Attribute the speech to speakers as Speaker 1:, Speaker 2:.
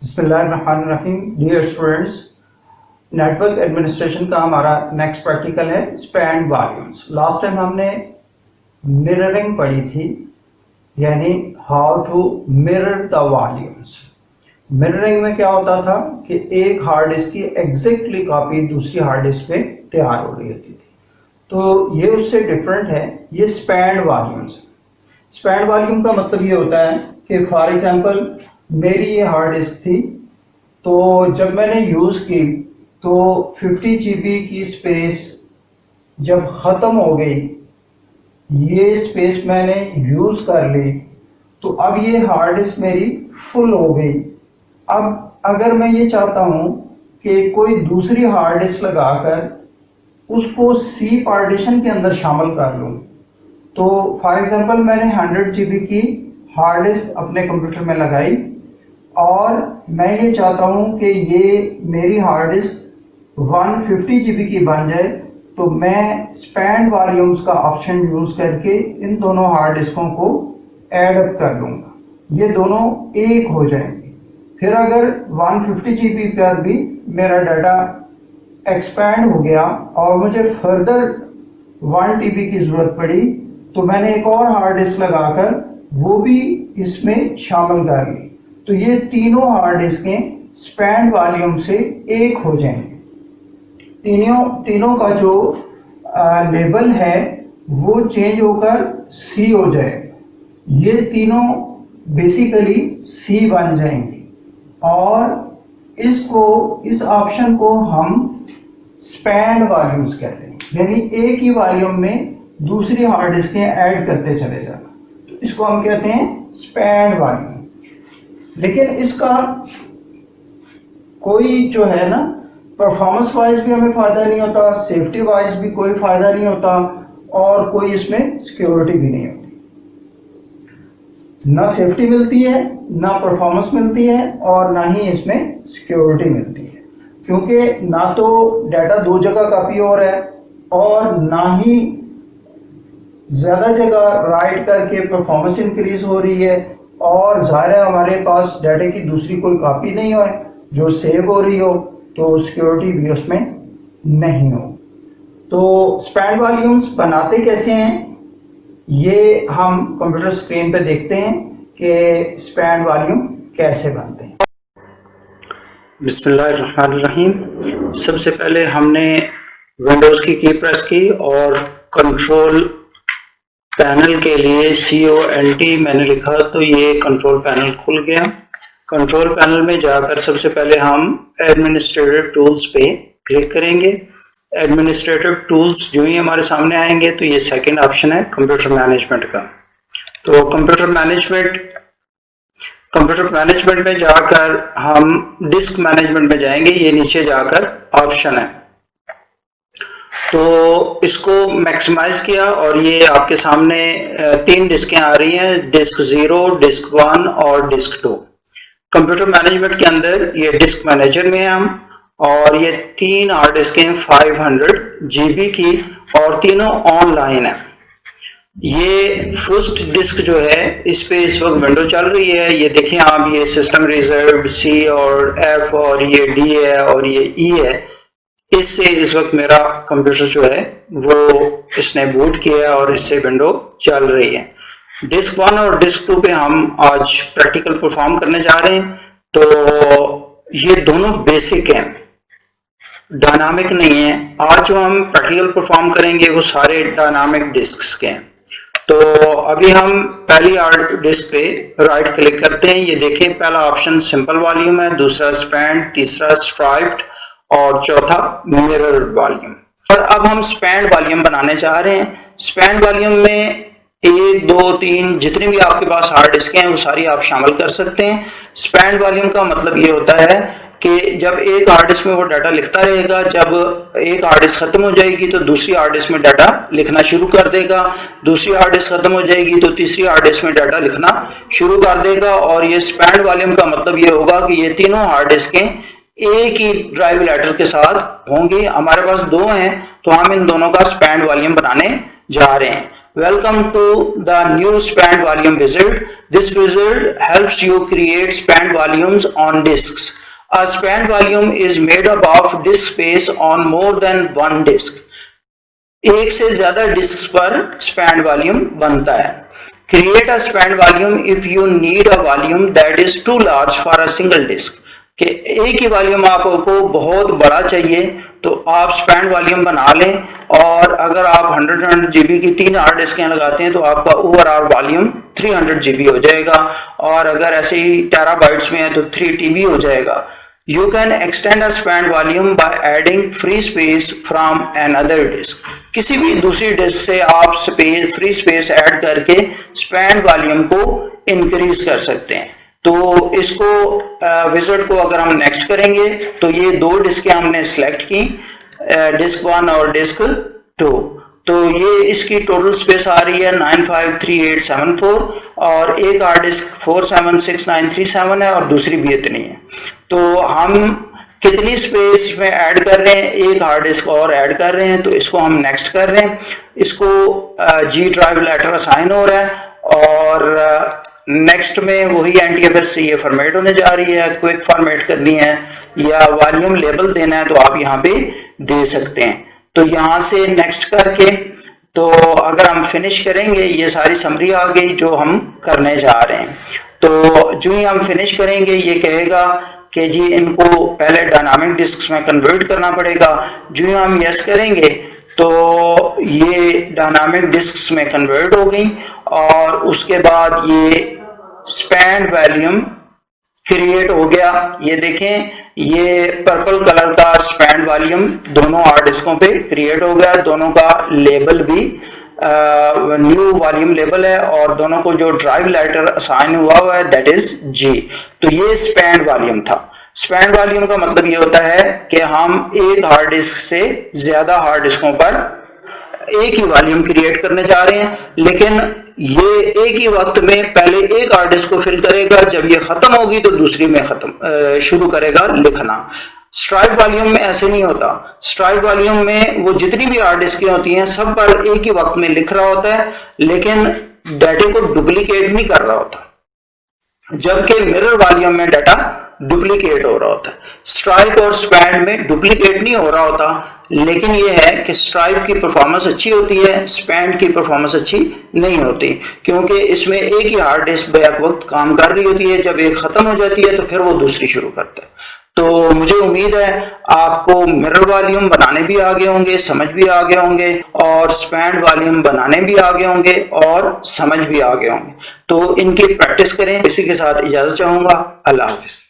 Speaker 1: बिस्मिल्लाहिर्रहमानिर्रहीम। Dear students, network administration का हमारा नेक्स्ट प्रैक्टिकल है स्पैन वॉल्यूम्स। लास्ट टाइम हमने मिररिंग पढ़ी थी, यानी how to mirror the volumes. Mirroring में क्या होता था कि एक हार्ड डिस्क की एग्जैक्टली कॉपी दूसरी हार्ड डिस्क पे तैयार हो रही होती थी, तो ये उससे डिफरेंट है। ये स्पैन वॉल्यूम्स। स्पैन वॉल्यूम का मतलब ये होता है कि फॉर एग्जांपल मेरी ये हार्ड डिस्क थी, तो जब मैंने यूज़ की तो 50 GB की स्पेस जब ख़त्म हो गई, ये स्पेस मैंने यूज़ कर ली, तो अब ये हार्ड डिस्क मेरी फुल हो गई। अब अगर मैं ये चाहता हूँ कि कोई दूसरी हार्ड डिस्क लगाकर उसको सी पार्टीशन के अंदर शामिल कर लूँ, तो फॉर एग्जांपल मैंने 100 GB की हार्ड डिस्क अपने कंप्यूटर में लगाई और मैं ये चाहता हूँ कि ये मेरी हार्ड डिस्क 150 GB की बन जाए, तो मैं स्पैन वॉल्यूम्स का ऑप्शन यूज़ करके इन दोनों हार्ड डिस्कों को ऐड अप कर लूँगा, ये दोनों एक हो जाएंगे। फिर अगर 150 GB पर भी मेरा डाटा एक्सपैंड हो गया और मुझे फर्दर 1 TB की ज़रूरत पड़ी, तो मैंने एक और हार्ड डिस्क लगाकर वो भी इसमें शामिल कर ली, तो ये तीनों हार्ड डिस्कें स्पैन वॉल्यूम से एक हो जाएंगे। तीनों का जो लेबल है वो चेंज होकर सी हो जाएगा। ये तीनों बेसिकली सी बन जाएंगे और इस ऑप्शन को हम स्पैन वॉल्यूम्स कहते हैं, यानी एक ही वॉल्यूम में दूसरी हार्ड डिस्कें ऐड करते चले जाना, तो इसको हम कहते हैं स्पैन वॉल्यूम। लेकिन इसका कोई जो है ना, परफॉर्मेंस वाइज भी हमें फायदा नहीं होता, सेफ्टी वाइज भी कोई फायदा नहीं होता और कोई इसमें सिक्योरिटी भी नहीं होती। ना सेफ्टी मिलती है, ना परफॉर्मेंस मिलती है और ना ही इसमें सिक्योरिटी मिलती है, क्योंकि ना तो डाटा दो जगह कॉपी हो रहा है और ना ही ज्यादा जगह राइट करके परफॉर्मेंस इंक्रीज हो रही है, और ज़ाहिर है हमारे पास डाटा की दूसरी कोई कॉपी नहीं हो जो सेव हो रही हो, तो सिक्योरिटी भी उसमें नहीं हो। तो स्पैन वॉल्यूम्स बनाते कैसे हैं, ये हम कंप्यूटर स्क्रीन पे देखते हैं कि स्पैन वॉल्यूम कैसे बनते हैं।
Speaker 2: बिस्मिल्लाहिर्रहमानिर्रहीम। सबसे पहले हमने विंडोज़ की प्रेस की और कंट्रोल पैनल के लिए CONT मैंने लिखा, तो ये कंट्रोल पैनल खुल गया। कंट्रोल पैनल में जाकर सबसे पहले हम एडमिनिस्ट्रेटिव टूल्स पे क्लिक करेंगे। एडमिनिस्ट्रेटिव टूल्स जो ही हमारे सामने आएंगे, तो ये सेकंड ऑप्शन है कंप्यूटर मैनेजमेंट का। तो कंप्यूटर मैनेजमेंट में जाकर हम डिस्क मैनेजमेंट में जाएंगे, ये नीचे जाकर ऑप्शन है, तो इसको मैक्सिमाइज किया और ये आपके सामने 3 डिस्कें आ रही हैं, डिस्क 0, डिस्क 1 और डिस्क 2। कंप्यूटर मैनेजमेंट के अंदर ये डिस्क मैनेजर में हैं हम, और ये 3 हार्ड डिस्कें 500 GB की और तीनों ऑनलाइन है। ये फर्स्ट डिस्क जो है इस पे इस वक्त विंडो चल रही है, ये देखें आप, ये सिस्टम रिजर्व C और F और ये D है और ये E है। इससे इस वक्त मेरा कंप्यूटर जो है वो इसने बूट किया और इससे विंडो चल रही है। डिस्क 1 और डिस्क 2 पे हम आज प्रैक्टिकल परफॉर्म करने जा रहे हैं, तो ये दोनों बेसिक हैं, डायनामिक नहीं है। आज जो हम प्रैक्टिकल परफॉर्म करेंगे वो सारे डायनामिक डिस्क्स के हैं। तो अभी हम पहली हार्ड डिस्क पे राइट क्लिक करते हैं, ये देखें पहला ऑप्शन सिंपल वॉल्यूम है, दूसरा स्पैन, तीसरा स्ट्राइप्ड और चौथा मिरर वॉल्यूम। और अब हम स्पैन वॉल्यूम बनाने जा रहे हैं। स्पैन वॉल्यूम में 1, 2, 3 जितनी भी आपके पास हार्ड डिस्क हैं वो सारी आप शामिल कर सकते हैं। स्पैन वॉल्यूम का मतलब ये होता है कि जब एक हार्ड डिस्क में वो डाटा लिखता रहेगा, जब एक हार्ड डिस्क खत्म हो जाएगी तो दूसरी हार्ड डिस्क में डाटा लिखना शुरू कर देगा, दूसरी हार्ड डिस्क खत्म हो जाएगी तो तीसरी हार्ड डिस्क में डाटा लिखना शुरू कर देगा। और ये स्पैन वॉल्यूम का मतलब ये होगा कि ये तीनों हार्ड डिस्कें एक ही ड्राइव लेटर के साथ होंगी। हमारे पास 2 हैं, तो हम इन दोनों का स्पैन वॉल्यूम बनाने जा रहे हैं। Welcome to the new Spanned Volume Wizard. This wizard helps you create spanned volumes on disks. A spanned volume is made up of disk space on more than one disk. एक से ज्यादा disc पर span volume बनता है. Create a span volume if you need a volume that is too large for a single disk. कि एक ही volume आपको बहुत बड़ा चाहिए तो आप स्पैन वॉल्यूम बना लें, और अगर आप 100 GB की 3 हार्ड डिस्कें लगाते हैं तो आपका ओवरऑल वॉल्यूम 300 GB हो जाएगा, और अगर ऐसे ही टेराबाइट्स में है तो 3 TB हो जाएगा. You can extend a spanned volume by adding free space from another disk. किसी भी दूसरी डिस्क से आप फ्री स्पेस ऐड करके स्पैन वॉल्यूम को इंक्रीज कर सकते हैं. तो इसको विजिट को अगर हम नेक्स्ट करेंगे तो ये 2 डिस्कें हमने सेलेक्ट की, डिस्क 1 और डिस्क 2. तो ये इसकी टोटल स्पेस आ रही है 953874, और एक हार्ड डिस्क 476937 है और दूसरी भी इतनी है. तो हम कितनी स्पेस में ऐड कर रहे हैं, एक हार्ड डिस्क और ऐड कर रहे हैं, तो इसको हम नेक्स्ट कर रहे हैं. इसको जी ड्राइव लेटर असाइन हो रहा है, और नेक्स्ट में वही NTFS से ये फॉर्मेट होने जा रही है. क्विक फॉर्मेट करनी है या वॉल्यूम लेबल देना है तो आप यहाँ पे दे सकते हैं. तो यहाँ से नेक्स्ट करके, तो अगर हम फिनिश करेंगे, ये सारी समरी आ गई जो हम करने जा रहे हैं. तो जो ही हम फिनिश करेंगे ये कहेगा कि जी इनको पहले डायनामिक डिस्क में कन्वर्ट करना पड़ेगा. जो ही हम यस करेंगे तो ये डायनामिक डिस्क में कन्वर्ट हो गई, और उसके बाद ये स्पैन वॉल्यूम क्रिएट हो गया. ये देखें, ये पर्पल कलर का स्पैन वॉल्यूम दोनों हार्ड डिस्कों पे क्रिएट हो गया. दोनों का लेबल भी न्यू वॉल्यूम लेबल है, और दोनों को जो ड्राइव लेटर असाइन हुआ है दैट इज जी. तो ये स्पैन वॉल्यूम था. स्पैन वॉल्यूम का मतलब ये होता है कि हम एक हार्ड डिस्क से ज्यादा हार्ड डिस्कों पर एक ही वॉल्यूम क्रिएट करने जा रहे हैं, लेकिन ये एक ही वक्त में पहले एक हार्ड डिस्क को फिल करेगा, जब ये खत्म होगी तो दूसरी में शुरू करेगा लिखना. स्ट्राइप वॉल्यूम में ऐसे नहीं होता. स्ट्राइप वॉल्यूम में वो जितनी भी हार्ड डिस्कें होती हैं सब पर एक ही वक्त में लिख रहा होता है, लेकिन डाटा को डुप्लीकेट नहीं कर रहा होता, जबकि मिरर वॉल्यूम में डाटा डुप्लीकेट हो रहा होता है. स्ट्राइप और स्पैन में डुप्लीकेट नहीं हो रहा होता, लेकिन यह है कि स्ट्राइप की परफॉर्मेंस अच्छी होती है, स्पैन की परफॉर्मेंस अच्छी नहीं होती, क्योंकि इसमें एक ही हार्ड डिस्क बैक वक्त काम कर रही होती है. जब एक खत्म हो जाती है तो फिर वो दूसरी शुरू करता है. तो मुझे उम्मीद है आपको मिरर वॉल्यूम बनाने भी आ गए होंगे, समझ भी आ गए होंगे, और स्पैन वॉल्यूम बनाने भी आ गए होंगे और समझ भी आ गए होंगे. तो इनकी प्रैक्टिस करें. इसी के साथ इजाजत चाहूंगा. अल्लाह हाफिज.